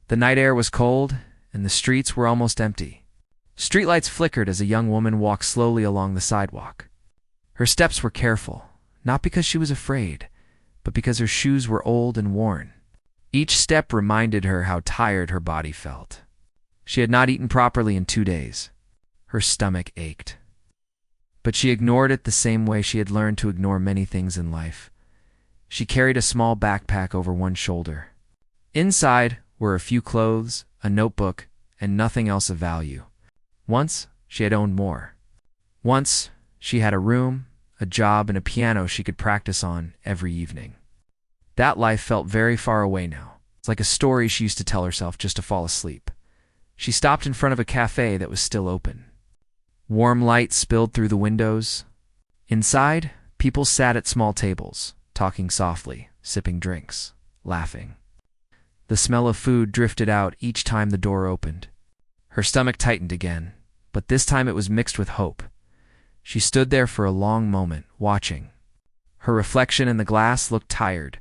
The night air was cold, and the streets were almost empty. Streetlights flickered as a young woman walked slowly along the sidewalk. Her steps were careful, not because she was afraid, but because her shoes were old and worn. Each step reminded her how tired her body felt. She had not eaten properly in 2 days. Her stomach ached. But she ignored it the same way she had learned to ignore many things in life. She carried a small backpack over one shoulder. Inside were a few clothes, a notebook, and nothing else of value. Once, she had owned more. Once, she had a room, a job, and a piano she could practice on every evening. That life felt very far away now. It's like a story she used to tell herself just to fall asleep. She stopped in front of a cafe that was still open. Warm light spilled through the windows. Inside, people sat at small tables, talking softly, sipping drinks, laughing. The smell of food drifted out each time the door opened. Her stomach tightened again, but this time it was mixed with hope. She stood there for a long moment, watching. Her reflection in the glass looked tired.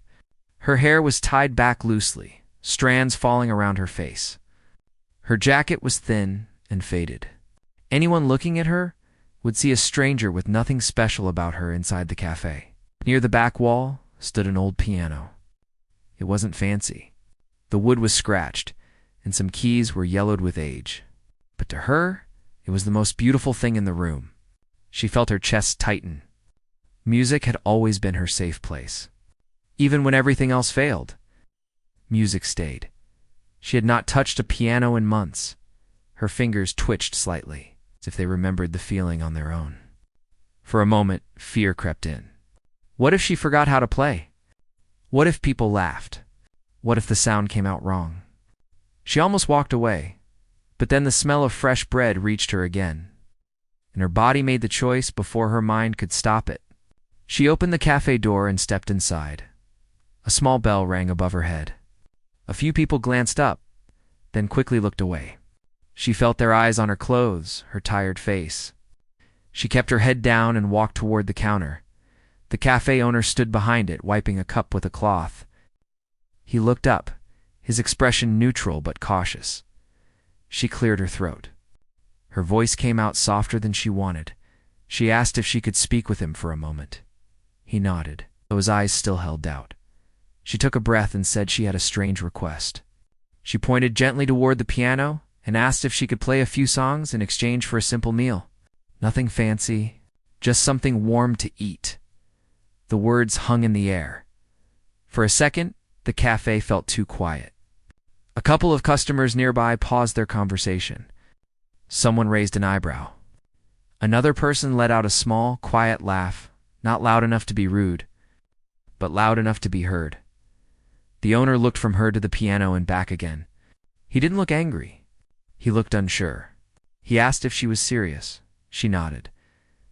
Her hair was tied back loosely, strands falling around her face. Her jacket was thin and faded. Anyone looking at her would see a stranger with nothing special about her inside the cafe. Near the back wall stood an old piano. It wasn't fancy. The wood was scratched, and some keys were yellowed with age. But to her, it was the most beautiful thing in the room. She felt her chest tighten. Music had always been her safe place. Even when everything else failed, music stayed. She had not touched a piano in months. Her fingers twitched slightly, as if they remembered the feeling on their own. For a moment, fear crept in. What if she forgot how to play? What if people laughed? What if the sound came out wrong? She almost walked away, but then the smell of fresh bread reached her again, and her body made the choice before her mind could stop it. She opened the cafe door and stepped inside. A small bell rang above her head. A few people glanced up, then quickly looked away. She felt their eyes on her clothes, her tired face. She kept her head down and walked toward the counter. The cafe owner stood behind it, wiping a cup with a cloth. He looked up, his expression neutral but cautious. She cleared her throat. Her voice came out softer than she wanted. She asked if she could speak with him for a moment. He nodded, though his eyes still held doubt. She took a breath and said she had a strange request. She pointed gently toward the piano and asked if she could play a few songs in exchange for a simple meal. Nothing fancy, just something warm to eat. The words hung in the air. For a second, the cafe felt too quiet. A couple of customers nearby paused their conversation. Someone raised an eyebrow. Another person let out a small, quiet laugh, not loud enough to be rude, but loud enough to be heard. The owner looked from her to the piano and back again. He didn't look angry. He looked unsure. He asked if she was serious. She nodded.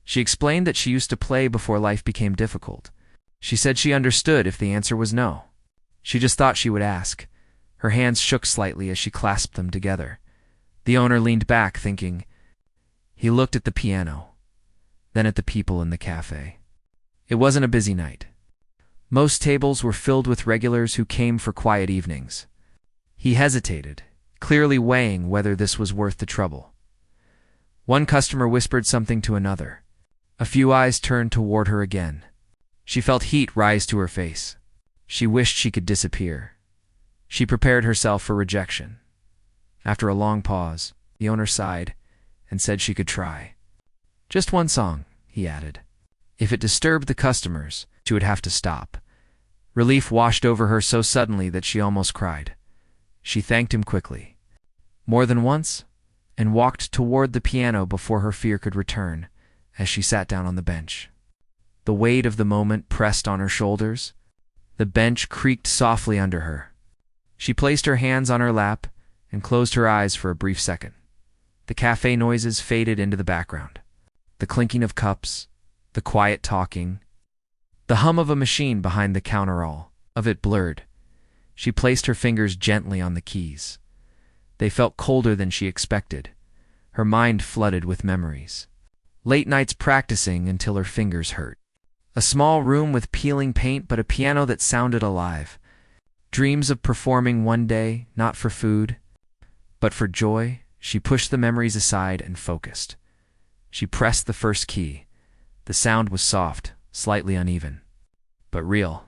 She explained that she used to play before life became difficult. She said she understood if the answer was no. She just thought she would ask. Her hands shook slightly as she clasped them together. The owner leaned back, thinking. He looked at the piano, then at the people in the cafe. It wasn't a busy night. Most tables were filled with regulars who came for quiet evenings. He hesitated, clearly weighing whether this was worth the trouble. One customer whispered something to another. A few eyes turned toward her again. She felt heat rise to her face. She wished she could disappear. She prepared herself for rejection. After a long pause, the owner sighed and said she could try. Just one song, he added. If it disturbed the customers, she would have to stop. Relief washed over her so suddenly that she almost cried. She thanked him quickly, more than once, and walked toward the piano before her fear could return as she sat down on the bench. The weight of the moment pressed on her shoulders. The bench creaked softly under her. She placed her hands on her lap and closed her eyes for a brief second. The cafe noises faded into the background. The clinking of cups, the quiet talking, the hum of a machine behind the counter, all of it blurred. She placed her fingers gently on the keys. They felt colder than she expected. Her mind flooded with memories. Late nights practicing until her fingers hurt. A small room with peeling paint but a piano that sounded alive. Dreams of performing one day, not for food, but for joy. She pushed the memories aside and focused. She pressed the first key. The sound was soft, slightly uneven, but real.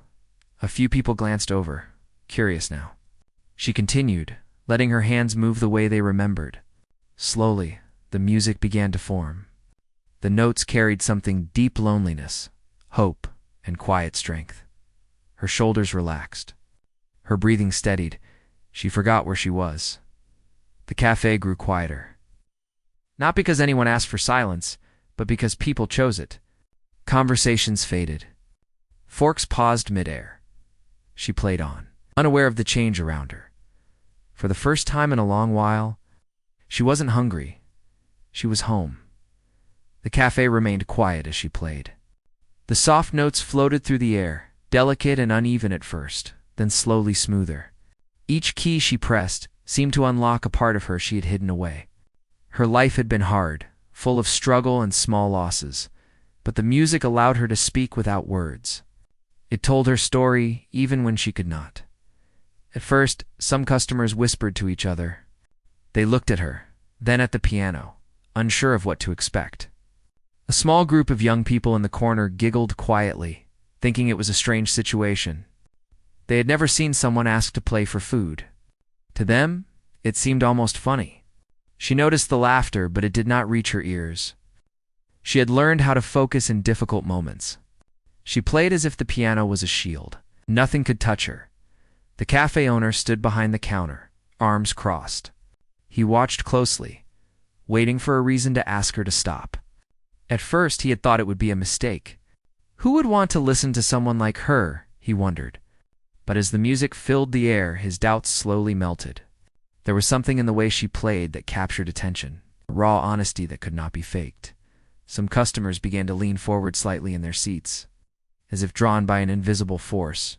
A few people glanced over, curious now. She continued, letting her hands move the way they remembered. Slowly, the music began to form. The notes carried something deep: loneliness, hope, and quiet strength. Her shoulders relaxed. Her breathing steadied. She forgot where she was. The cafe grew quieter. Not because anyone asked for silence, but because people chose it. Conversations faded. Forks paused midair. She played on, unaware of the change around her. For the first time in a long while, she wasn't hungry. She was home. The cafe remained quiet as she played. The soft notes floated through the air, delicate and uneven at first, then slowly smoother. Each key she pressed seemed to unlock a part of her she had hidden away. Her life had been hard, full of struggle and small losses, but the music allowed her to speak without words. It told her story even when she could not. At first, some customers whispered to each other. They looked at her, then at the piano, unsure of what to expect. A small group of young people in the corner giggled quietly, thinking it was a strange situation. They had never seen someone ask to play for food. To them, it seemed almost funny. She noticed the laughter, but it did not reach her ears. She had learned how to focus in difficult moments. She played as if the piano was a shield. Nothing could touch her. The cafe owner stood behind the counter, arms crossed. He watched closely, waiting for a reason to ask her to stop. At first, he had thought it would be a mistake. Who would want to listen to someone like her, he wondered. But as the music filled the air, his doubts slowly melted. There was something in the way she played that captured attention, raw honesty that could not be faked. Some customers began to lean forward slightly in their seats, as if drawn by an invisible force.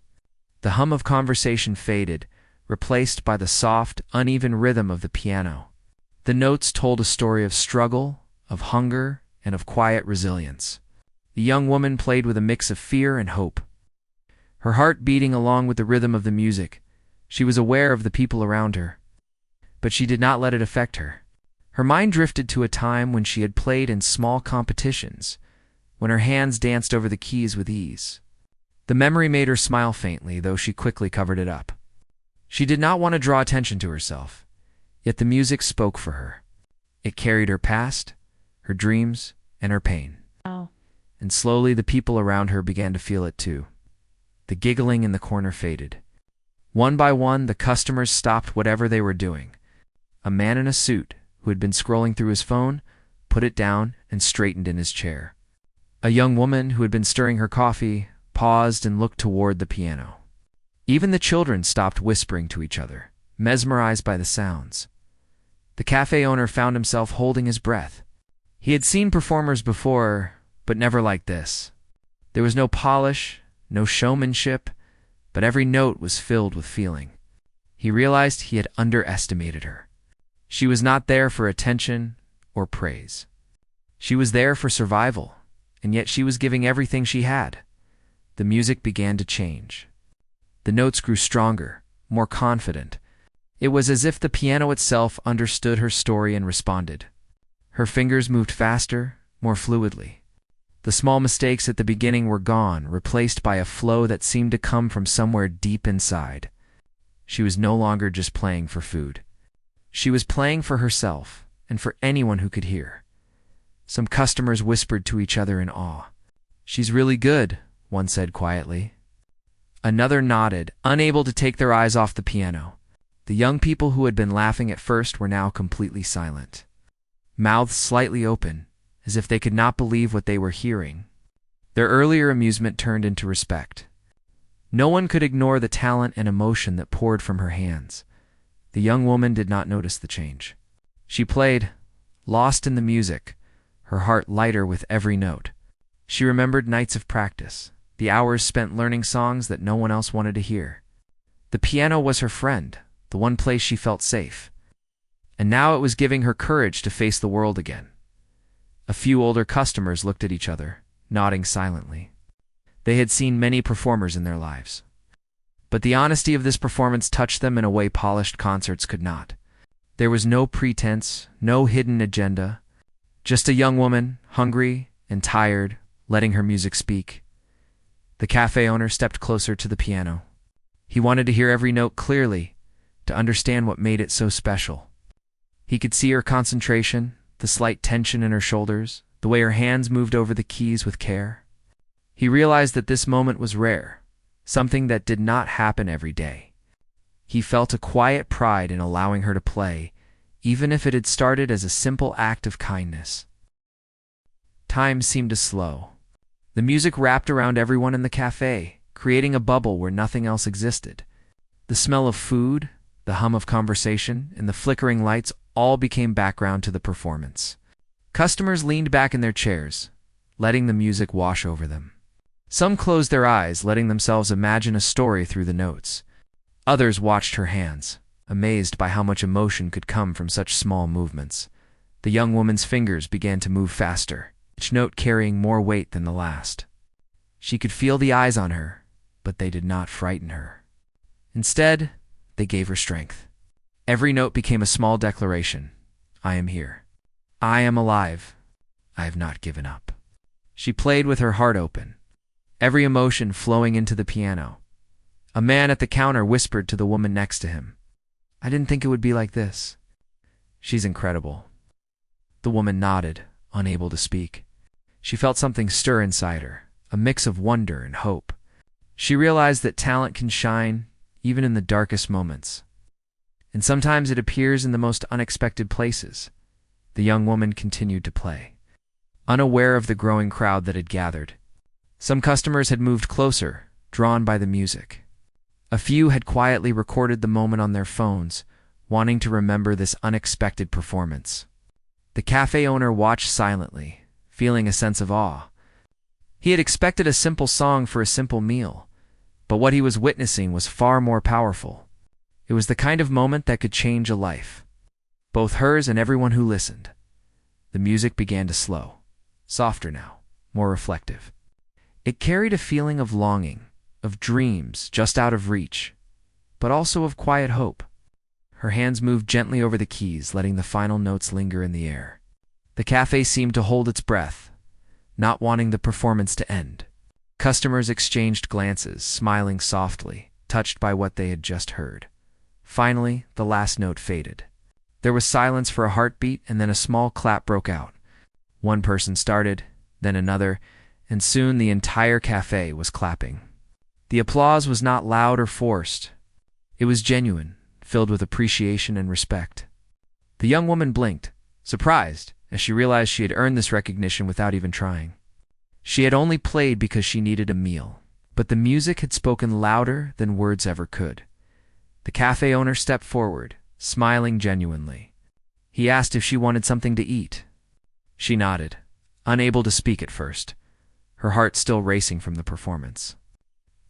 The hum of conversation faded, replaced by the soft, uneven rhythm of the piano. The notes told a story of struggle, of hunger, and of quiet resilience. The young woman played with a mix of fear and hope. Her heart beating along with the rhythm of the music. She was aware of the people around her, but she did not let it affect her. Her mind drifted to a time when she had played in small competitions, when her hands danced over the keys with ease. The memory made her smile faintly, though she quickly covered it up. She did not want to draw attention to herself, yet the music spoke for her. It carried her past, her dreams, and her pain. Oh. And slowly the people around her began to feel it too. The giggling in the corner faded. One by one, the customers stopped whatever they were doing. A man in a suit, who had been scrolling through his phone, put it down and straightened in his chair. A young woman, who had been stirring her coffee, paused and looked toward the piano. Even the children stopped whispering to each other, mesmerized by the sounds. The cafe owner found himself holding his breath. He had seen performers before, but never like this. There was no polish, no showmanship, but every note was filled with feeling. He realized he had underestimated her. She was not there for attention or praise. She was there for survival, and yet she was giving everything she had. The music began to change. The notes grew stronger, more confident. It was as if the piano itself understood her story and responded. Her fingers moved faster, more fluidly. The small mistakes at the beginning were gone, replaced by a flow that seemed to come from somewhere deep inside. She was no longer just playing for food. She was playing for herself, and for anyone who could hear. Some customers whispered to each other in awe. "She's really good," one said quietly. Another nodded, unable to take their eyes off the piano. The young people who had been laughing at first were now completely silent, mouths slightly open, as if they could not believe what they were hearing. Their earlier amusement turned into respect. No one could ignore the talent and emotion that poured from her hands. The young woman did not notice the change. She played, lost in the music, her heart lighter with every note. She remembered nights of practice, the hours spent learning songs that no one else wanted to hear. The piano was her friend, the one place she felt safe. And now it was giving her courage to face the world again. A few older customers looked at each other, nodding silently. They had seen many performers in their lives. But the honesty of this performance touched them in a way polished concerts could not. There was no pretense, no hidden agenda, just a young woman, hungry and tired, letting her music speak. The cafe owner stepped closer to the piano. He wanted to hear every note clearly, to understand what made it so special. He could see her concentration, the slight tension in her shoulders, the way her hands moved over the keys with care. He realized that this moment was rare, something that did not happen every day. He felt a quiet pride in allowing her to play, even if it had started as a simple act of kindness. Time seemed to slow. The music wrapped around everyone in the cafe, creating a bubble where nothing else existed. The smell of food, the hum of conversation, and the flickering lights all became background to the performance. Customers leaned back in their chairs, letting the music wash over them. Some closed their eyes, letting themselves imagine a story through the notes. Others watched her hands, amazed by how much emotion could come from such small movements. The young woman's fingers began to move faster, each note carrying more weight than the last. She could feel the eyes on her, but they did not frighten her. Instead, they gave her strength. Every note became a small declaration. I am here. I am alive. I have not given up. She played with her heart open, every emotion flowing into the piano. A man at the counter whispered to the woman next to him, I didn't think it would be like this. She's incredible. The woman nodded, unable to speak. She felt something stir inside her, a mix of wonder and hope. She realized that talent can shine even in the darkest moments. And sometimes it appears in the most unexpected places. The young woman continued to play, unaware of the growing crowd that had gathered. Some customers had moved closer, drawn by the music. A few had quietly recorded the moment on their phones, wanting to remember this unexpected performance. The cafe owner watched silently, feeling a sense of awe. He had expected a simple song for a simple meal, but what he was witnessing was far more powerful. It was the kind of moment that could change a life, both hers and everyone who listened. The music began to slow, softer now, more reflective. It carried a feeling of longing, of dreams just out of reach, but also of quiet hope. Her hands moved gently over the keys, letting the final notes linger in the air. The cafe seemed to hold its breath, not wanting the performance to end. Customers exchanged glances, smiling softly, touched by what they had just heard. Finally, the last note faded. There was silence for a heartbeat, and then a small clap broke out. One person started, then another, and soon the entire cafe was clapping. The applause was not loud or forced. It was genuine, filled with appreciation and respect. The young woman blinked, surprised, as she realized she had earned this recognition without even trying. She had only played because she needed a meal, but the music had spoken louder than words ever could. The cafe owner stepped forward, smiling genuinely. He asked if she wanted something to eat. She nodded, unable to speak at first, her heart still racing from the performance.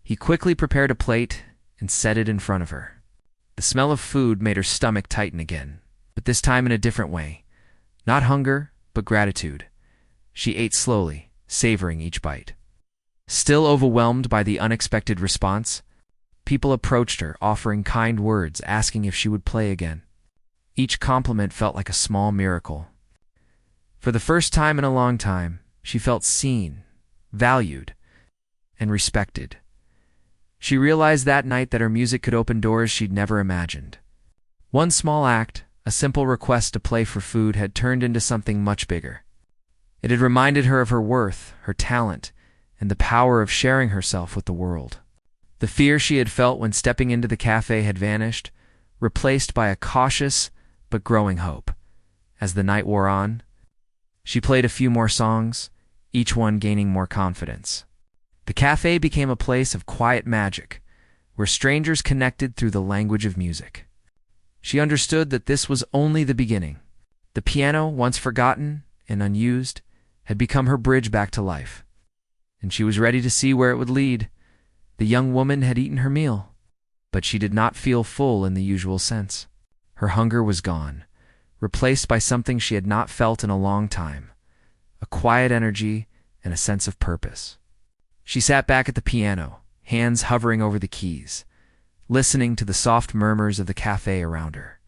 He quickly prepared a plate and set it in front of her. The smell of food made her stomach tighten again, but this time in a different way. Not hunger, but gratitude. She ate slowly, savoring each bite. Still overwhelmed by the unexpected response, people approached her, offering kind words, asking if she would play again. Each compliment felt like a small miracle. For the first time in a long time, she felt seen, valued, and respected. She realized that night that her music could open doors she'd never imagined. One small act, a simple request to play for food, had turned into something much bigger. It had reminded her of her worth, her talent, and the power of sharing herself with the world. The fear she had felt when stepping into the cafe had vanished, replaced by a cautious but growing hope. As the night wore on, she played a few more songs, each one gaining more confidence. The cafe became a place of quiet magic, where strangers connected through the language of music. She understood that this was only the beginning. The piano, once forgotten and unused, had become her bridge back to life. And she was ready to see where it would lead. The young woman had eaten her meal, but she did not feel full in the usual sense. Her hunger was gone, replaced by something she had not felt in a long time, a quiet energy and a sense of purpose. She sat back at the piano, hands hovering over the keys. listening to the soft murmurs of the cafe around her.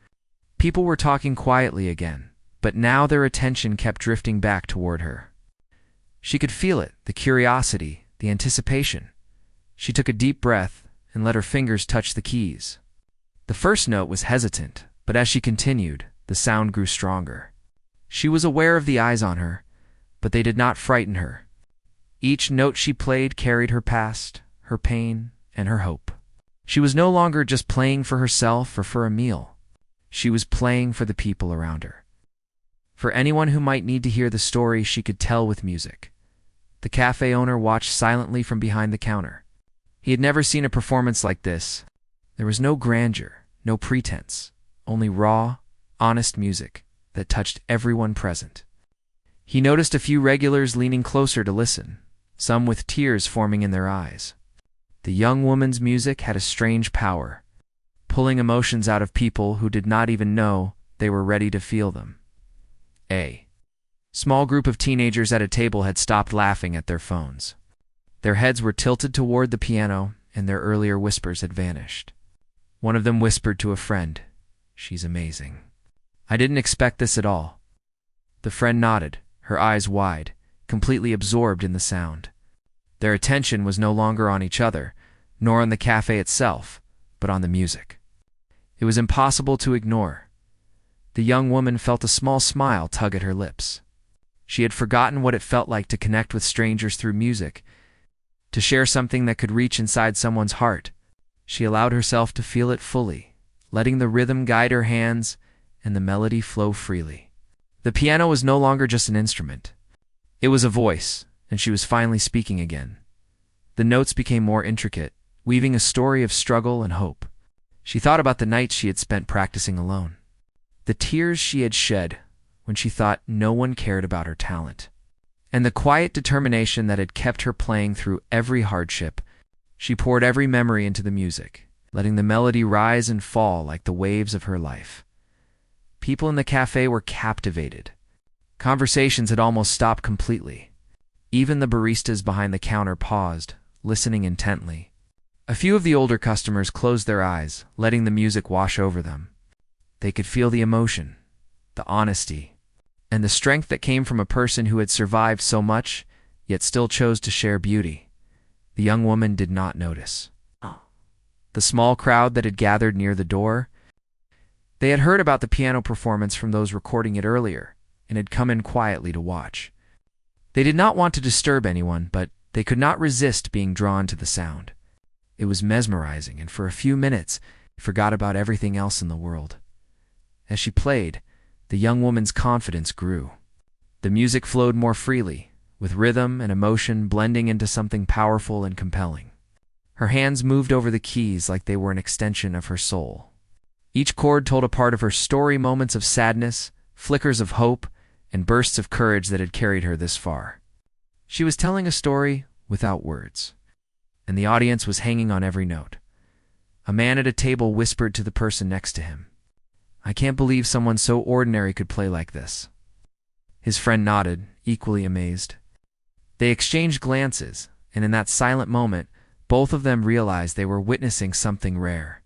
People were talking quietly again, but now their attention kept drifting back toward her. She could feel it, the curiosity, the anticipation. She took a deep breath and let her fingers touch the keys. The first note was hesitant, but as she continued, the sound grew stronger. She was aware of the eyes on her, but they did not frighten her. Each note she played carried her past, her pain, and her hope. She was no longer just playing for herself or for a meal. She was playing for the people around her. For anyone who might need to hear the story she could tell with music. The cafe owner watched silently from behind the counter. He had never seen a performance like this. There was no grandeur, no pretense, only raw, honest music that touched everyone present. He noticed a few regulars leaning closer to listen, some with tears forming in their eyes. The young woman's music had a strange power, pulling emotions out of people who did not even know they were ready to feel them. A small group of teenagers at a table had stopped laughing at their phones. Their heads were tilted toward the piano, and their earlier whispers had vanished. One of them whispered to a friend, "She's amazing. I didn't expect this at all." The friend nodded, her eyes wide, completely absorbed in the sound. Their attention was no longer on each other, nor on the cafe itself, but on the music. It was impossible to ignore. The young woman felt a small smile tug at her lips. She had forgotten what it felt like to connect with strangers through music, to share something that could reach inside someone's heart. She allowed herself to feel it fully, letting the rhythm guide her hands and the melody flow freely. The piano was no longer just an instrument. It was a voice, and she was finally speaking again. The notes became more intricate, weaving a story of struggle and hope. She thought about the nights she had spent practicing alone, the tears she had shed when she thought no one cared about her talent, and the quiet determination that had kept her playing through every hardship. She poured every memory into the music, letting the melody rise and fall like the waves of her life. People in the cafe were captivated. Conversations had almost stopped completely. Even the baristas behind the counter paused, listening intently. A few of the older customers closed their eyes, letting the music wash over them. They could feel the emotion, the honesty, and the strength that came from a person who had survived so much, yet still chose to share beauty. The young woman did not notice. The small crowd that had gathered near the door, they had heard about the piano performance from those recording it earlier, and had come in quietly to watch. They did not want to disturb anyone, but they could not resist being drawn to the sound. It was mesmerizing, and for a few minutes, she forgot about everything else in the world. As she played, the young woman's confidence grew. The music flowed more freely, with rhythm and emotion blending into something powerful and compelling. Her hands moved over the keys like they were an extension of her soul. Each chord told a part of her story, moments of sadness, flickers of hope, and bursts of courage that had carried her this far. She was telling a story without words, and the audience was hanging on every note. A man at a table whispered to the person next to him, "I can't believe someone so ordinary could play like this." His friend nodded, equally amazed. They exchanged glances, and in that silent moment, both of them realized they were witnessing something rare.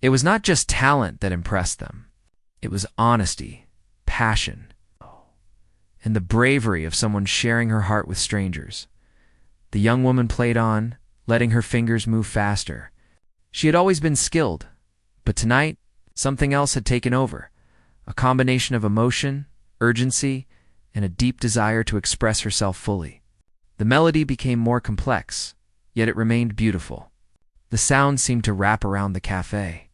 It was not just talent that impressed them. It was honesty, passion, and the bravery of someone sharing her heart with strangers. The young woman played on, letting her fingers move faster. She had always been skilled, but tonight, something else had taken over, a combination of emotion, urgency, and a deep desire to express herself fully. The melody became more complex, yet it remained beautiful. The sound seemed to wrap around the cafe,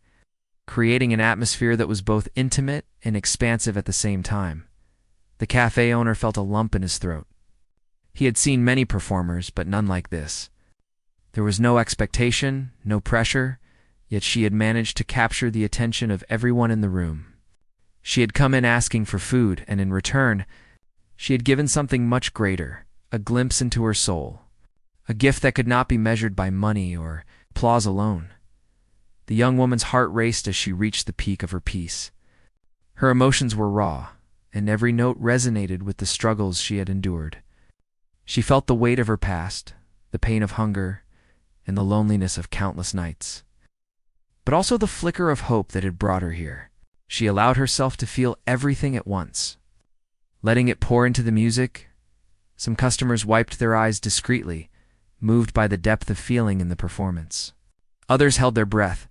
creating an atmosphere that was both intimate and expansive at the same time. The cafe owner felt a lump in his throat. He had seen many performers, but none like this. There was no expectation, no pressure, yet she had managed to capture the attention of everyone in the room. She had come in asking for food, and in return, she had given something much greater, a glimpse into her soul, a gift that could not be measured by money or applause alone. The young woman's heart raced as she reached the peak of her piece. Her emotions were raw, and every note resonated with the struggles she had endured. She felt the weight of her past, the pain of hunger, and the loneliness of countless nights. but also the flicker of hope that had brought her here. She allowed herself to feel everything at once. Letting it pour into the music, some customers wiped their eyes discreetly, moved by the depth of feeling in the performance. Others held their breath,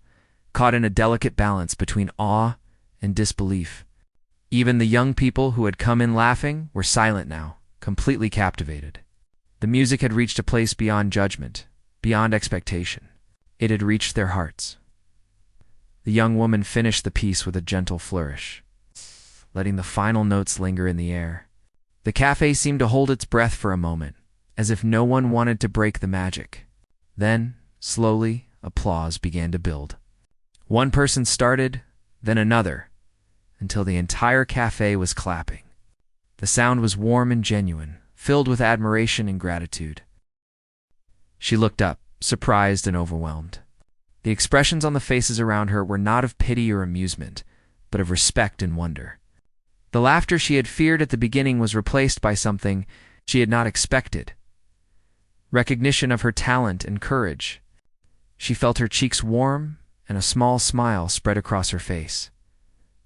caught in a delicate balance between awe and disbelief. Even the young people who had come in laughing were silent now, completely captivated. The music had reached a place beyond judgment, beyond expectation. It had reached their hearts. The young woman finished the piece with a gentle flourish, letting the final notes linger in the air. The cafe seemed to hold its breath for a moment, as if no one wanted to break the magic. Then, slowly, applause began to build. One person started, then another, until the entire cafe was clapping. The sound was warm and genuine, filled with admiration and gratitude. She looked up, surprised and overwhelmed. The expressions on the faces around her were not of pity or amusement, but of respect and wonder. The laughter she had feared at the beginning was replaced by something she had not expected: recognition of her talent and courage. She felt her cheeks warm, and a small smile spread across her face.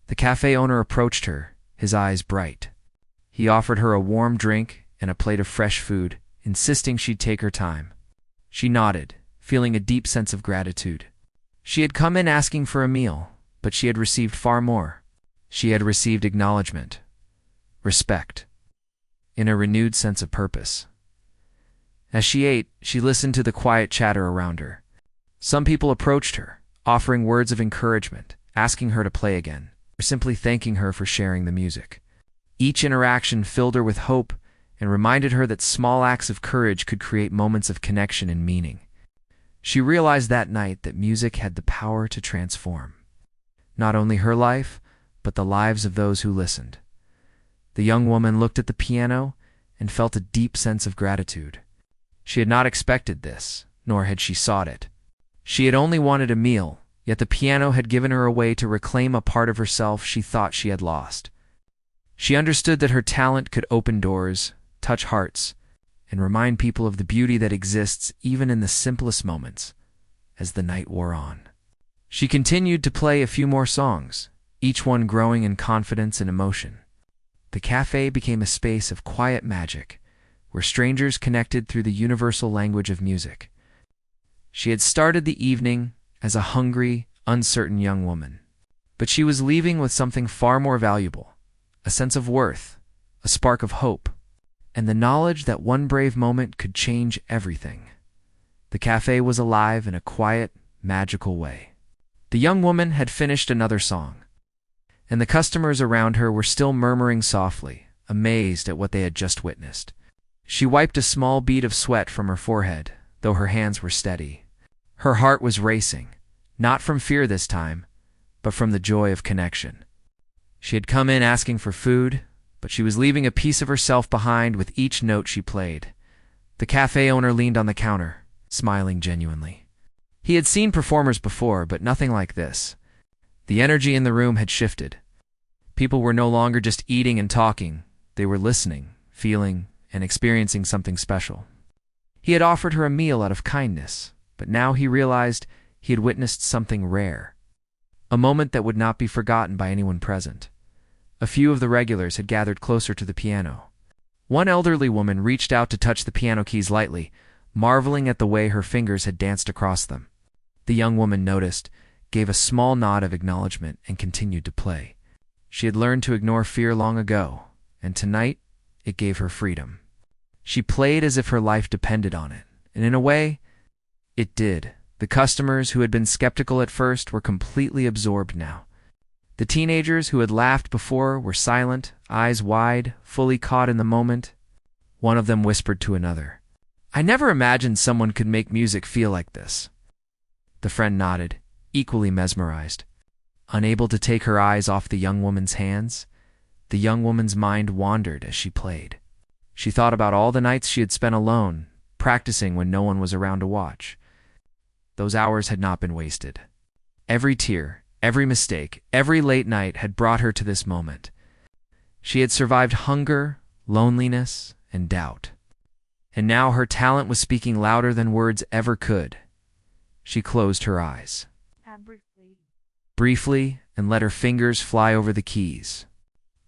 The cafe owner approached her, his eyes bright. He offered her a warm drink and a plate of fresh food, insisting she'd take her time. She nodded, feeling a deep sense of gratitude. She had come in asking for a meal, but she had received far more. She had received acknowledgement, respect, and a renewed sense of purpose. As she ate, she listened to the quiet chatter around her. Some people approached her, offering words of encouragement, asking her to play again, or simply thanking her for sharing the music. Each interaction filled her with hope and reminded her that small acts of courage could create moments of connection and meaning. She realized that night that music had the power to transform not only her life, but the lives of those who listened. The young woman looked at the piano and felt a deep sense of gratitude. She had not expected this, nor had she sought it. She had only wanted a meal, yet the piano had given her a way to reclaim a part of herself she thought she had lost. She understood that her talent could open doors, touch hearts, and remind people of the beauty that exists even in the simplest moments. As the night wore on, she continued to play a few more songs, each one growing in confidence and emotion. The cafe became a space of quiet magic, where strangers connected through the universal language of music. She had started the evening as a hungry, uncertain young woman, but she was leaving with something far more valuable: a sense of worth, a spark of hope, and the knowledge that one brave moment could change everything. The cafe was alive in a quiet, magical way. The young woman had finished another song, and the customers around her were still murmuring softly, amazed at what they had just witnessed. She wiped a small bead of sweat from her forehead, though her hands were steady. Her heart was racing, not from fear this time, but from the joy of connection. She had come in asking for food, but she was leaving a piece of herself behind with each note she played. The cafe owner leaned on the counter, smiling genuinely. He had seen performers before, but nothing like this. The energy in the room had shifted. People were no longer just eating and talking. They were listening, feeling, and experiencing something special. He had offered her a meal out of kindness, but now he realized he had witnessed something rare. A moment that would not be forgotten by anyone present. A few of the regulars had gathered closer to the piano. One elderly woman reached out to touch the piano keys lightly, marveling at the way her fingers had danced across them. The young woman noticed, gave a small nod of acknowledgement, and continued to play. She had learned to ignore fear long ago, and tonight it gave her freedom. She played as if her life depended on it, and in a way, it did. The customers who had been skeptical at first were completely absorbed now. The teenagers who had laughed before were silent, eyes wide, fully caught in the moment. One of them whispered to another, "I never imagined someone could make music feel like this." The friend nodded, equally mesmerized. Unable to take her eyes off the young woman's hands, the young woman's mind wandered as she played. She thought about all the nights she had spent alone, practicing when no one was around to watch. Those hours had not been wasted. Every tear, every mistake, every late night had brought her to this moment. She had survived hunger, loneliness, and doubt. And now her talent was speaking louder than words ever could. She closed her eyes. And briefly. briefly, and let her fingers fly over the keys.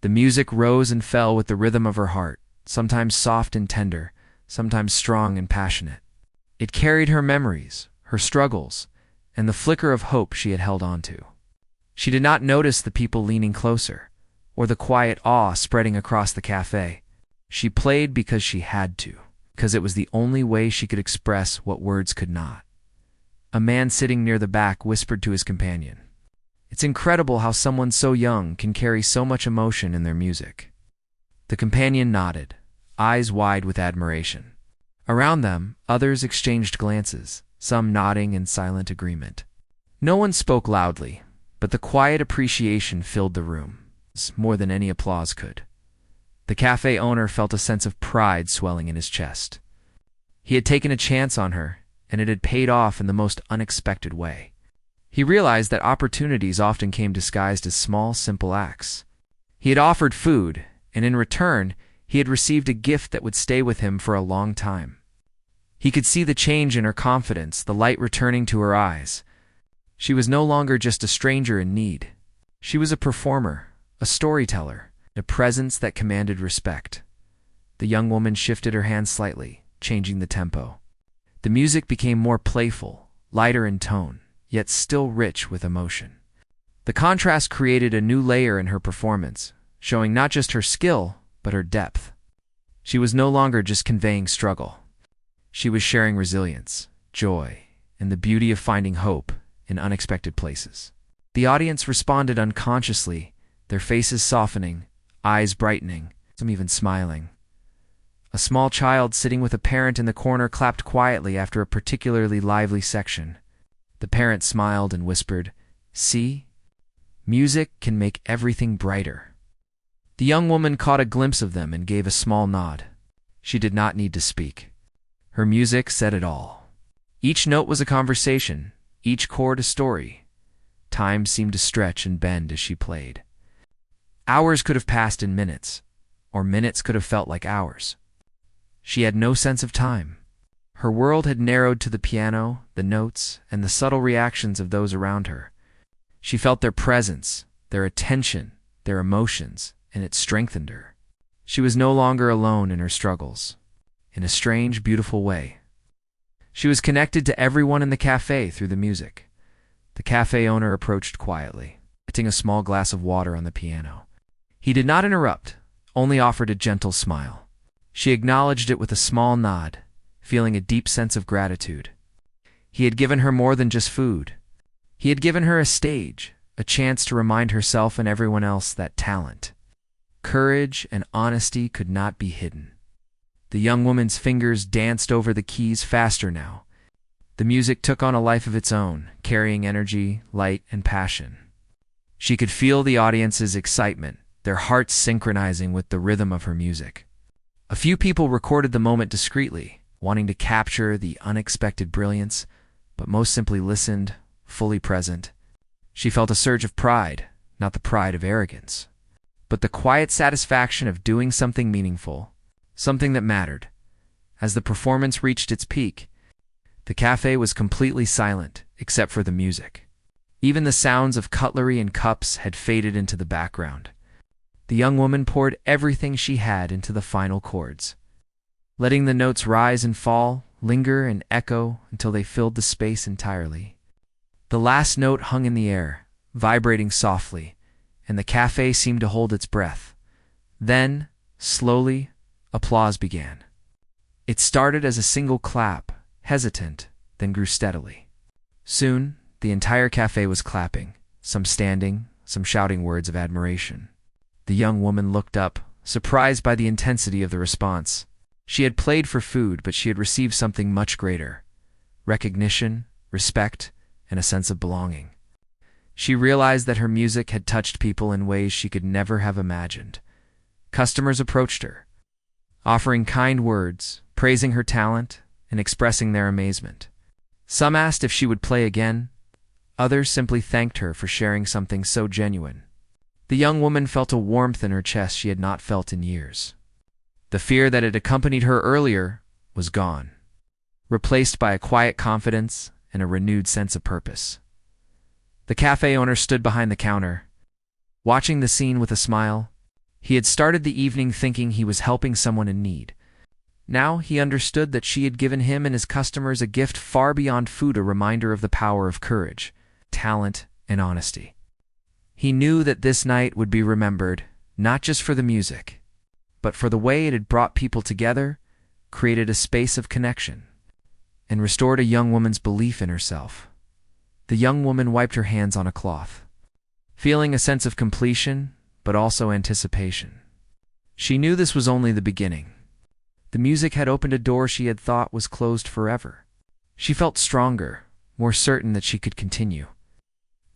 The music rose and fell with the rhythm of her heart, sometimes soft and tender, sometimes strong and passionate. It carried her memories, her struggles, and the flicker of hope she had held on to. She did not notice the people leaning closer, or the quiet awe spreading across the cafe. She played because she had to, because it was the only way she could express what words could not. A man sitting near the back whispered to his companion, "It's incredible how someone so young can carry so much emotion in their music." The companion nodded, eyes wide with admiration. Around them, others exchanged glances, some nodding in silent agreement. No one spoke loudly, but the quiet appreciation filled the room, more than any applause could. The cafe owner felt a sense of pride swelling in his chest. He had taken a chance on her, and it had paid off in the most unexpected way. He realized that opportunities often came disguised as small, simple acts. He had offered food, and in return, he had received a gift that would stay with him for a long time. He could see the change in her confidence, the light returning to her eyes. She was no longer just a stranger in need. She was a performer, a storyteller, a presence that commanded respect. The young woman shifted her hands slightly, changing the tempo. The music became more playful, lighter in tone, yet still rich with emotion. The contrast created a new layer in her performance, showing not just her skill, but her depth. She was no longer just conveying struggle. She was sharing resilience, joy, and the beauty of finding hope in unexpected places. The audience responded unconsciously, their faces softening, eyes brightening, some even smiling. A small child sitting with a parent in the corner clapped quietly after a particularly lively section. The parent smiled and whispered, "See? Music can make everything brighter." The young woman caught a glimpse of them and gave a small nod. She did not need to speak. Her music said it all. Each note was a conversation, each chord a story. Time seemed to stretch and bend as she played. Hours could have passed in minutes, or minutes could have felt like hours. She had no sense of time. Her world had narrowed to the piano, the notes, and the subtle reactions of those around her. She felt their presence, their attention, their emotions, and it strengthened her. She was no longer alone in her struggles. In a strange, beautiful way, she was connected to everyone in the cafe through the music. The cafe owner approached quietly, setting a small glass of water on the piano. He did not interrupt, only offered a gentle smile. She acknowledged it with a small nod, feeling a deep sense of gratitude. He had given her more than just food. He had given her a stage, a chance to remind herself and everyone else that talent, courage, and honesty could not be hidden. The young woman's fingers danced over the keys faster now. The music took on a life of its own, carrying energy, light, and passion. She could feel the audience's excitement, their hearts synchronizing with the rhythm of her music. A few people recorded the moment discreetly, wanting to capture the unexpected brilliance, but most simply listened, fully present. She felt a surge of pride, not the pride of arrogance, but the quiet satisfaction of doing something meaningful, something that mattered. As the performance reached its peak, the cafe was completely silent, except for the music. Even the sounds of cutlery and cups had faded into the background. The young woman poured everything she had into the final chords, letting the notes rise and fall, linger and echo until they filled the space entirely. The last note hung in the air, vibrating softly, and the cafe seemed to hold its breath. Then, slowly, applause began. It started as a single clap, hesitant, then grew steadily. Soon, the entire cafe was clapping, some standing, some shouting words of admiration. The young woman looked up, surprised by the intensity of the response. She had played for food, but she had received something much greater: recognition, respect, and a sense of belonging. She realized that her music had touched people in ways she could never have imagined. Customers approached her, offering kind words, praising her talent, and expressing their amazement. Some asked if she would play again. Others simply thanked her for sharing something so genuine. The young woman felt a warmth in her chest she had not felt in years. The fear that had accompanied her earlier was gone, replaced by a quiet confidence and a renewed sense of purpose. The cafe owner stood behind the counter, watching the scene with a smile. He had started the evening thinking he was helping someone in need. Now he understood that she had given him and his customers a gift far beyond food, a reminder of the power of courage, talent, and honesty. He knew that this night would be remembered, not just for the music, but for the way it had brought people together, created a space of connection, and restored a young woman's belief in herself. The young woman wiped her hands on a cloth, feeling a sense of completion, but also anticipation. She knew this was only the beginning. The music had opened a door she had thought was closed forever. She felt stronger, more certain that she could continue,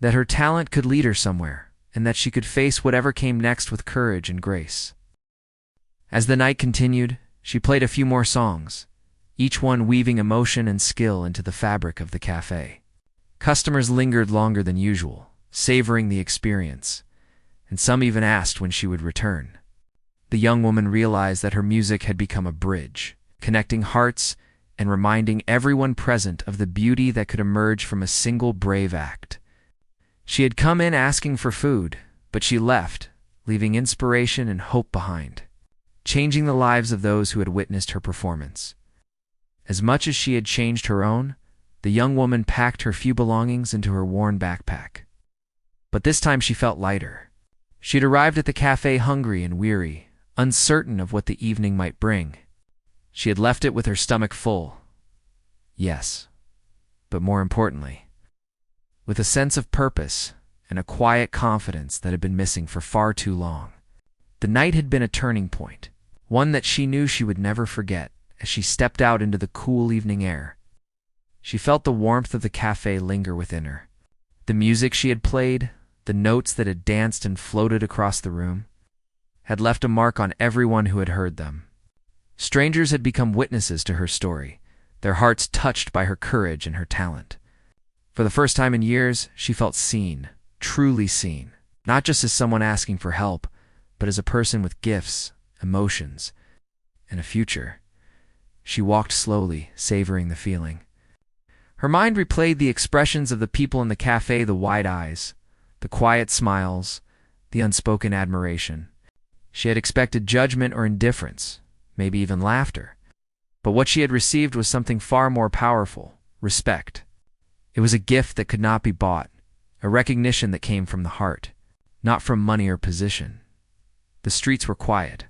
that her talent could lead her somewhere, and that she could face whatever came next with courage and grace. As the night continued, she played a few more songs, each one weaving emotion and skill into the fabric of the cafe. Customers lingered longer than usual, savoring the experience, and some even asked when she would return. The young woman realized that her music had become a bridge, connecting hearts and reminding everyone present of the beauty that could emerge from a single brave act. She had come in asking for food, but she left, leaving inspiration and hope behind, changing the lives of those who had witnessed her performance. As much as she had changed her own, the young woman packed her few belongings into her worn backpack. But this time she felt lighter. She had arrived at the cafe hungry and weary, uncertain of what the evening might bring. She had left it with her stomach full. Yes, but more importantly, with a sense of purpose and a quiet confidence that had been missing for far too long. The night had been a turning point, one that she knew she would never forget. As she stepped out into the cool evening air, she felt the warmth of the cafe linger within her. The music she had played, the notes that had danced and floated across the room, had left a mark on everyone who had heard them. Strangers had become witnesses to her story, their hearts touched by her courage and her talent. For the first time in years, she felt seen, truly seen, not just as someone asking for help, but as a person with gifts, emotions, and a future. She walked slowly, savoring the feeling. Her mind replayed the expressions of the people in the cafe, the wide eyes, the quiet smiles, the unspoken admiration. She had expected judgment or indifference, maybe even laughter. But what she had received was something far more powerful: respect. It was a gift that could not be bought, a recognition that came from the heart, not from money or position. The streets were quiet,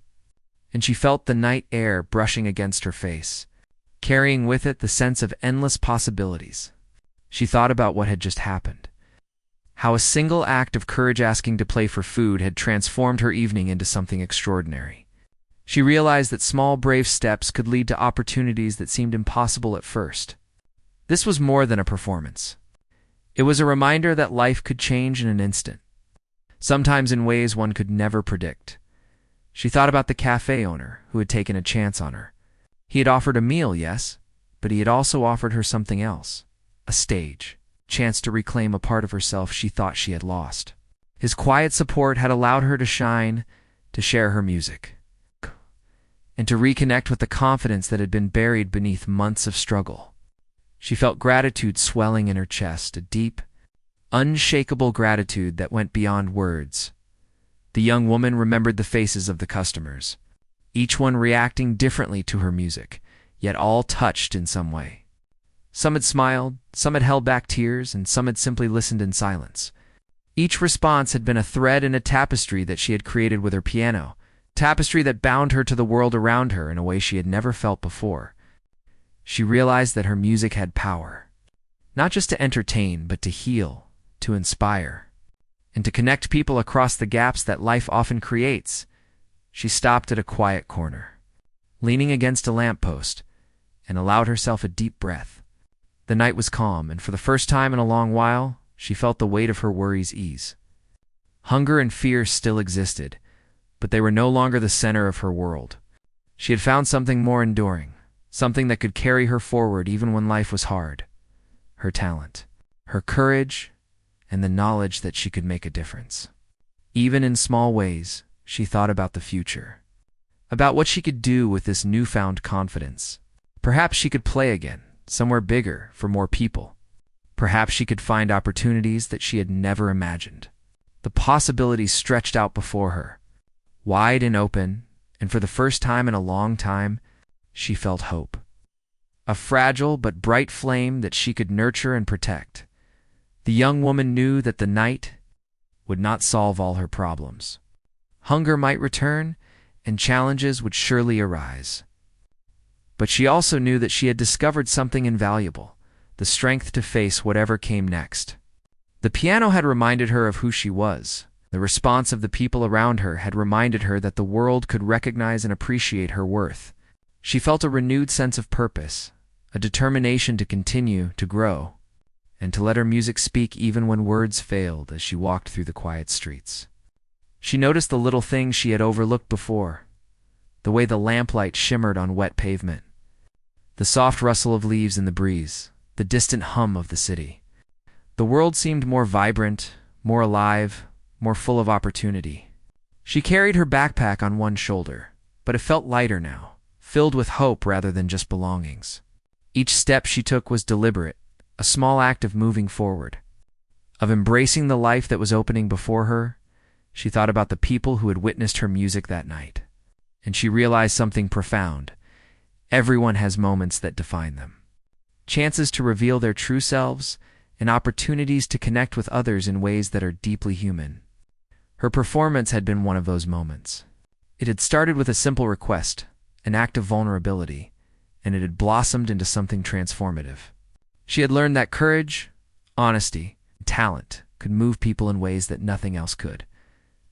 and she felt the night air brushing against her face, carrying with it the sense of endless possibilities. She thought about what had just happened, how a single act of courage asking to play for food had transformed her evening into something extraordinary. She realized that small, brave steps could lead to opportunities that seemed impossible at first. This was more than a performance. It was a reminder that life could change in an instant, sometimes in ways one could never predict. She thought about the cafe owner who had taken a chance on her. He had offered a meal, yes, but he had also offered her something else: a stage, chance to reclaim a part of herself she thought she had lost. His quiet support had allowed her to shine, to share her music, and to reconnect with the confidence that had been buried beneath months of struggle. She felt gratitude swelling in her chest, a deep, unshakable gratitude that went beyond words. The young woman remembered the faces of the customers, each one reacting differently to her music, yet all touched in some way. Some had smiled, some had held back tears, and some had simply listened in silence. Each response had been a thread in a tapestry that she had created with her piano, tapestry that bound her to the world around her in a way she had never felt before. She realized that her music had power, not just to entertain, but to heal, to inspire, and to connect people across the gaps that life often creates. She stopped at a quiet corner, leaning against a lamppost, and allowed herself a deep breath. The night was calm, and for the first time in a long while, she felt the weight of her worries ease. Hunger and fear still existed, but they were no longer the center of her world. She had found something more enduring, something that could carry her forward even when life was hard: her talent, her courage, and the knowledge that she could make a difference. Even in small ways, she thought about the future, about what she could do with this newfound confidence. Perhaps she could play again, somewhere bigger, for more people. Perhaps she could find opportunities that she had never imagined. The possibilities stretched out before her, wide and open, and for the first time in a long time, she felt hope. A fragile but bright flame that she could nurture and protect. The young woman knew that the night would not solve all her problems. Hunger might return, and challenges would surely arise. But she also knew that she had discovered something invaluable, the strength to face whatever came next. The piano had reminded her of who she was. The response of the people around her had reminded her that the world could recognize and appreciate her worth. She felt a renewed sense of purpose, a determination to continue to grow, and to let her music speak even when words failed as she walked through the quiet streets. She noticed the little things she had overlooked before, the way the lamplight shimmered on wet pavement, the soft rustle of leaves in the breeze, the distant hum of the city. The world seemed more vibrant, more alive, more full of opportunity. She carried her backpack on one shoulder, but it felt lighter now, filled with hope rather than just belongings. Each step she took was deliberate, a small act of moving forward, of embracing the life that was opening before her. She thought about the people who had witnessed her music that night, and she realized something profound. Everyone has moments that define them. Chances to reveal their true selves, and opportunities to connect with others in ways that are deeply human. Her performance had been one of those moments. It had started with a simple request, an act of vulnerability, and it had blossomed into something transformative. She had learned that courage, honesty, and talent could move people in ways that nothing else could.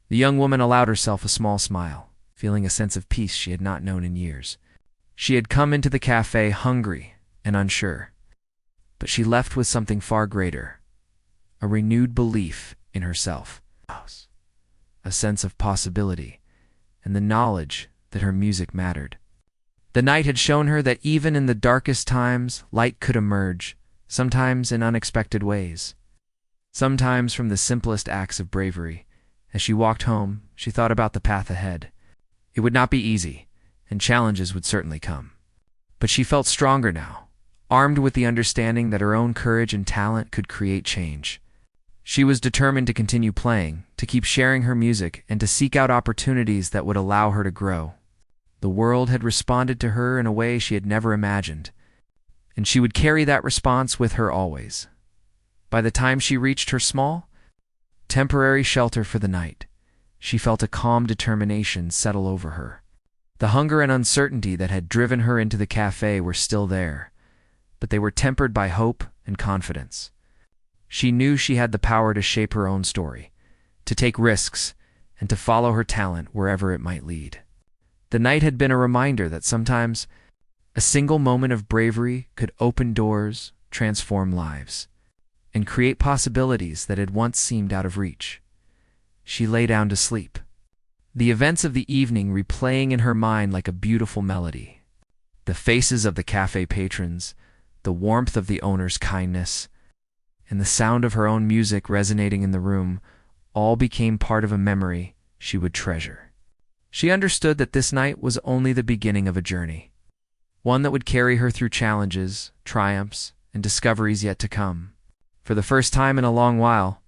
The young woman allowed herself a small smile, feeling a sense of peace she had not known in years. She had come into the cafe hungry and unsure, but she left with something far greater, a renewed belief in herself, a sense of possibility, and the knowledge that her music mattered. The night had shown her that even in the darkest times, light could emerge, sometimes in unexpected ways, sometimes from the simplest acts of bravery. As she walked home, she thought about the path ahead. It would not be easy, and challenges would certainly come. But she felt stronger now, armed with the understanding that her own courage and talent could create change. She was determined to continue playing, to keep sharing her music, and to seek out opportunities that would allow her to grow. The world had responded to her in a way she had never imagined, and she would carry that response with her always. By the time she reached her small, temporary shelter for the night, she felt a calm determination settle over her. The hunger and uncertainty that had driven her into the cafe were still there, but they were tempered by hope and confidence. She knew she had the power to shape her own story, to take risks, and to follow her talent wherever it might lead. The night had been a reminder that sometimes a single moment of bravery could open doors, transform lives, and create possibilities that had once seemed out of reach. She lay down to sleep, the events of the evening replaying in her mind like a beautiful melody. The faces of the cafe patrons, the warmth of the owner's kindness, and the sound of her own music resonating in the room all became part of a memory she would treasure. She understood that this night was only the beginning of a journey, one that would carry her through challenges, triumphs, and discoveries yet to come. For the first time in a long while,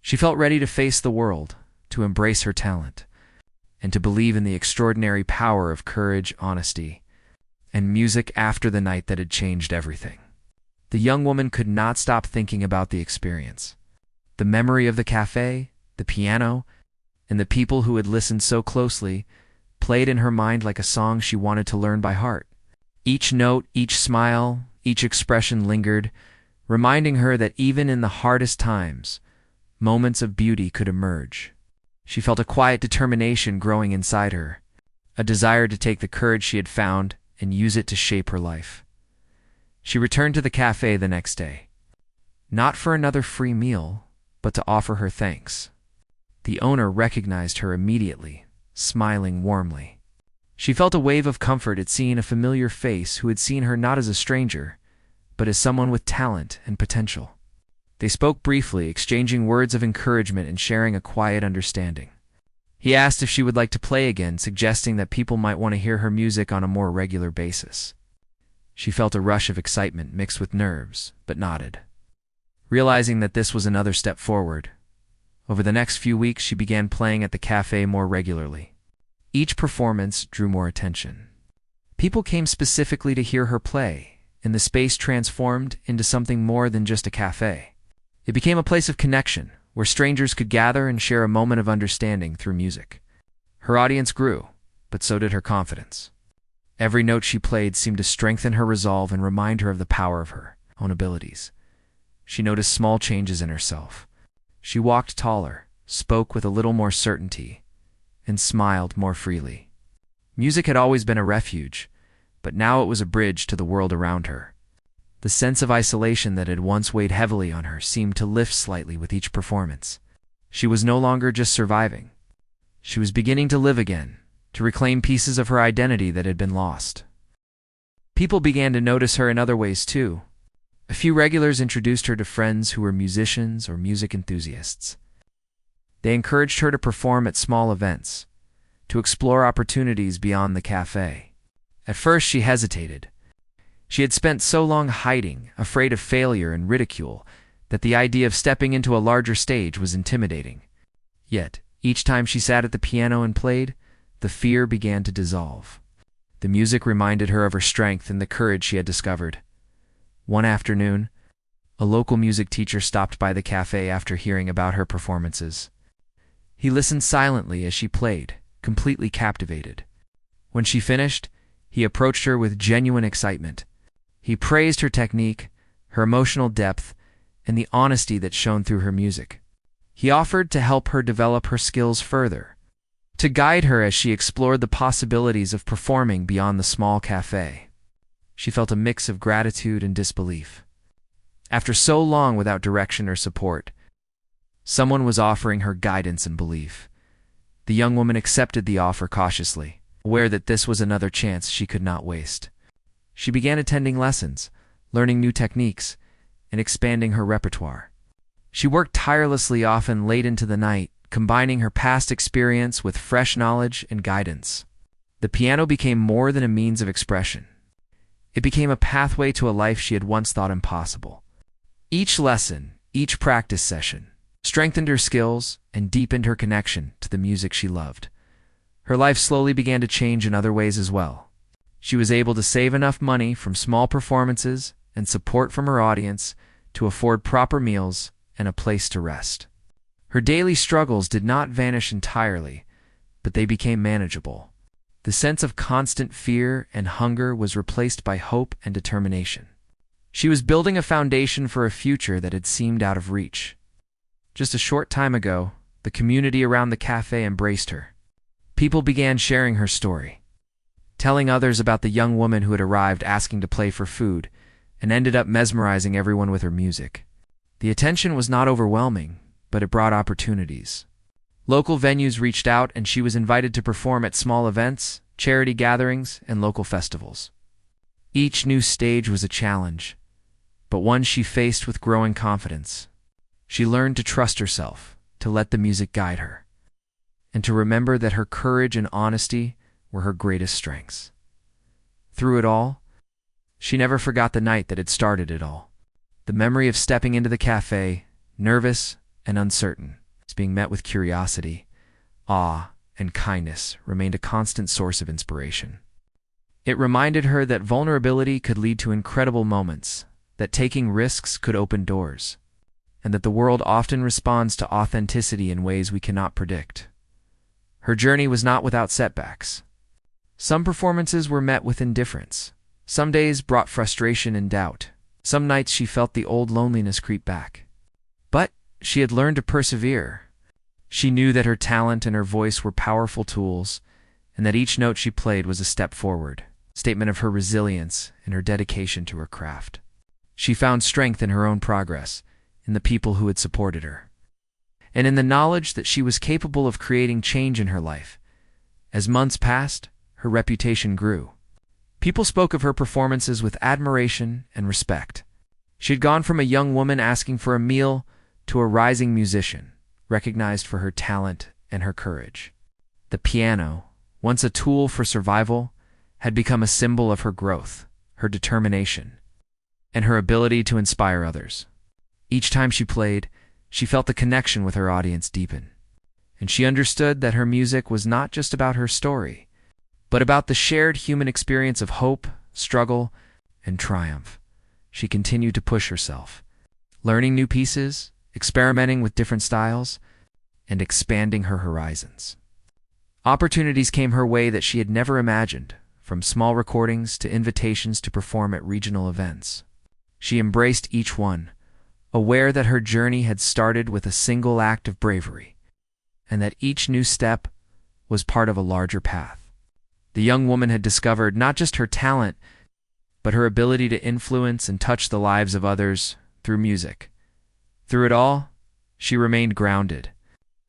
she felt ready to face the world, to embrace her talent, and to believe in the extraordinary power of courage, honesty, and music after the night that had changed everything. The young woman could not stop thinking about the experience. The memory of the cafe, the piano, and the people who had listened so closely played in her mind like a song she wanted to learn by heart. Each note, each smile, each expression lingered, reminding her that even in the hardest times, moments of beauty could emerge. She felt a quiet determination growing inside her, a desire to take the courage she had found and use it to shape her life. She returned to the cafe the next day, not for another free meal, but to offer her thanks. The owner recognized her immediately, smiling warmly. She felt a wave of comfort at seeing a familiar face who had seen her not as a stranger, but as someone with talent and potential. They spoke briefly, exchanging words of encouragement and sharing a quiet understanding. He asked if she would like to play again, suggesting that people might want to hear her music on a more regular basis. She felt a rush of excitement mixed with nerves, but nodded. Realizing that this was another step forward, over the next few weeks she began playing at the cafe more regularly. Each performance drew more attention. People came specifically to hear her play, and the space transformed into something more than just a cafe. It became a place of connection, where strangers could gather and share a moment of understanding through music. Her audience grew, but so did her confidence. Every note she played seemed to strengthen her resolve and remind her of the power of her own abilities. She noticed small changes in herself. She walked taller, spoke with a little more certainty, and smiled more freely. Music had always been a refuge, but now it was a bridge to the world around her. The sense of isolation that had once weighed heavily on her seemed to lift slightly with each performance. She was no longer just surviving. She was beginning to live again, to reclaim pieces of her identity that had been lost. People began to notice her in other ways too. A few regulars introduced her to friends who were musicians or music enthusiasts. They encouraged her to perform at small events, to explore opportunities beyond the cafe. At first she hesitated. She had spent so long hiding, afraid of failure and ridicule, that the idea of stepping into a larger stage was intimidating. Yet, each time she sat at the piano and played, the fear began to dissolve. The music reminded her of her strength and the courage she had discovered. One afternoon, a local music teacher stopped by the cafe after hearing about her performances. He listened silently as she played, completely captivated. When she finished, he approached her with genuine excitement. He praised her technique, her emotional depth, and the honesty that shone through her music. He offered to help her develop her skills further, to guide her as she explored the possibilities of performing beyond the small cafe. She felt a mix of gratitude and disbelief. After so long without direction or support, someone was offering her guidance and belief. The young woman accepted the offer cautiously, aware that this was another chance she could not waste. She began attending lessons, learning new techniques, and expanding her repertoire. She worked tirelessly, often late into the night, combining her past experience with fresh knowledge and guidance. The piano became more than a means of expression. It became a pathway to a life she had once thought impossible. Each lesson, each practice session, strengthened her skills and deepened her connection to the music she loved. Her life slowly began to change in other ways as well. She was able to save enough money from small performances and support from her audience to afford proper meals and a place to rest. Her daily struggles did not vanish entirely, but they became manageable. The sense of constant fear and hunger was replaced by hope and determination. She was building a foundation for a future that had seemed out of reach. Just a short time ago, the community around the cafe embraced her. People began sharing her story, telling others about the young woman who had arrived asking to play for food and ended up mesmerizing everyone with her music. The attention was not overwhelming, but it brought opportunities. Local venues reached out and she was invited to perform at small events, charity gatherings, and local festivals. Each new stage was a challenge, but one she faced with growing confidence. She learned to trust herself, to let the music guide her, and to remember that her courage and honesty were her greatest strengths. Through it all, she never forgot the night that had started it all. The memory of stepping into the cafe, nervous and uncertain, being met with curiosity, awe, and kindness remained a constant source of inspiration. It reminded her that vulnerability could lead to incredible moments, that taking risks could open doors, and that the world often responds to authenticity in ways we cannot predict. Her journey was not without setbacks. Some performances were met with indifference. Some days brought frustration and doubt. Some nights she felt the old loneliness creep back. But she had learned to persevere. She knew that her talent and her voice were powerful tools, and that each note she played was a step forward, a statement of her resilience and her dedication to her craft. She found strength in her own progress, in the people who had supported her, and in the knowledge that she was capable of creating change in her life. As months passed, her reputation grew. People spoke of her performances with admiration and respect. She had gone from a young woman asking for a meal to a rising musician, recognized for her talent and her courage. The piano, once a tool for survival, had become a symbol of her growth, her determination, and her ability to inspire others. Each time she played, she felt the connection with her audience deepen, and she understood that her music was not just about her story, but about the shared human experience of hope, struggle, and triumph. She continued to push herself, learning new pieces, experimenting with different styles, and expanding her horizons. Opportunities came her way that she had never imagined, from small recordings to invitations to perform at regional events. She embraced each one, aware that her journey had started with a single act of bravery, and that each new step was part of a larger path. The young woman had discovered not just her talent, but her ability to influence and touch the lives of others through music. Through it all, she remained grounded.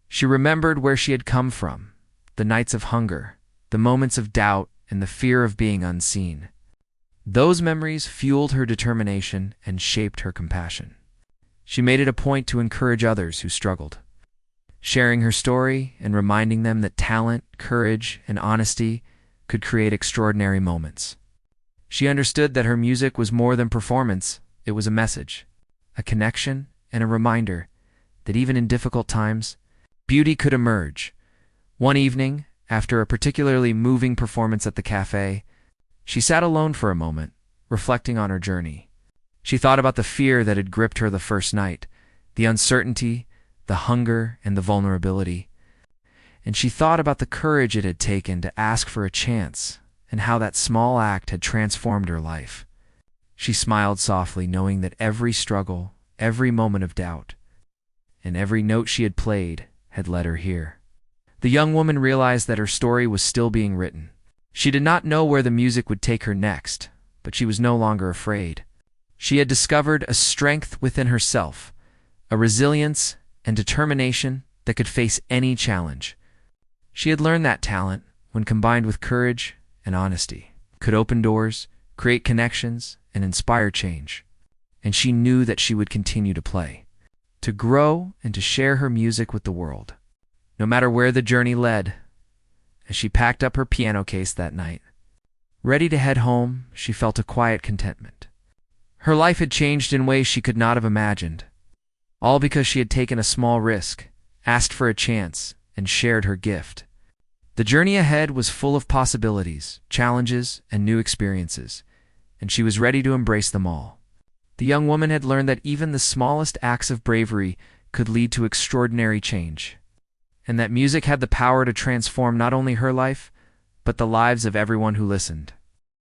She remembered where she had come from, the nights of hunger, the moments of doubt, and the fear of being unseen. Those memories fueled her determination and shaped her compassion. She made it a point to encourage others who struggled, sharing her story and reminding them that talent, courage, and honesty could create extraordinary moments. She understood that her music was more than performance, it was a message, a connection, and a reminder that even in difficult times, beauty could emerge. One evening, after a particularly moving performance at the cafe, she sat alone for a moment, reflecting on her journey. She thought about the fear that had gripped her the first night, the uncertainty, the hunger, and the vulnerability. And she thought about the courage it had taken to ask for a chance, and how that small act had transformed her life. She smiled softly, knowing that every struggle, every moment of doubt, and every note she had played had led her here. The young woman realized that her story was still being written. She did not know where the music would take her next, but she was no longer afraid. She had discovered a strength within herself, a resilience and determination that could face any challenge. She had learned that talent, when combined with courage and honesty, could open doors, create connections, and inspire change. And she knew that she would continue to play, to grow, and to share her music with the world, no matter where the journey led. As she packed up her piano case that night, ready to head home, she felt a quiet contentment. Her life had changed in ways she could not have imagined, all because she had taken a small risk, asked for a chance, and shared her gift. The journey ahead was full of possibilities, challenges, and new experiences, and she was ready to embrace them all. The young woman had learned that even the smallest acts of bravery could lead to extraordinary change, and that music had the power to transform not only her life, but the lives of everyone who listened.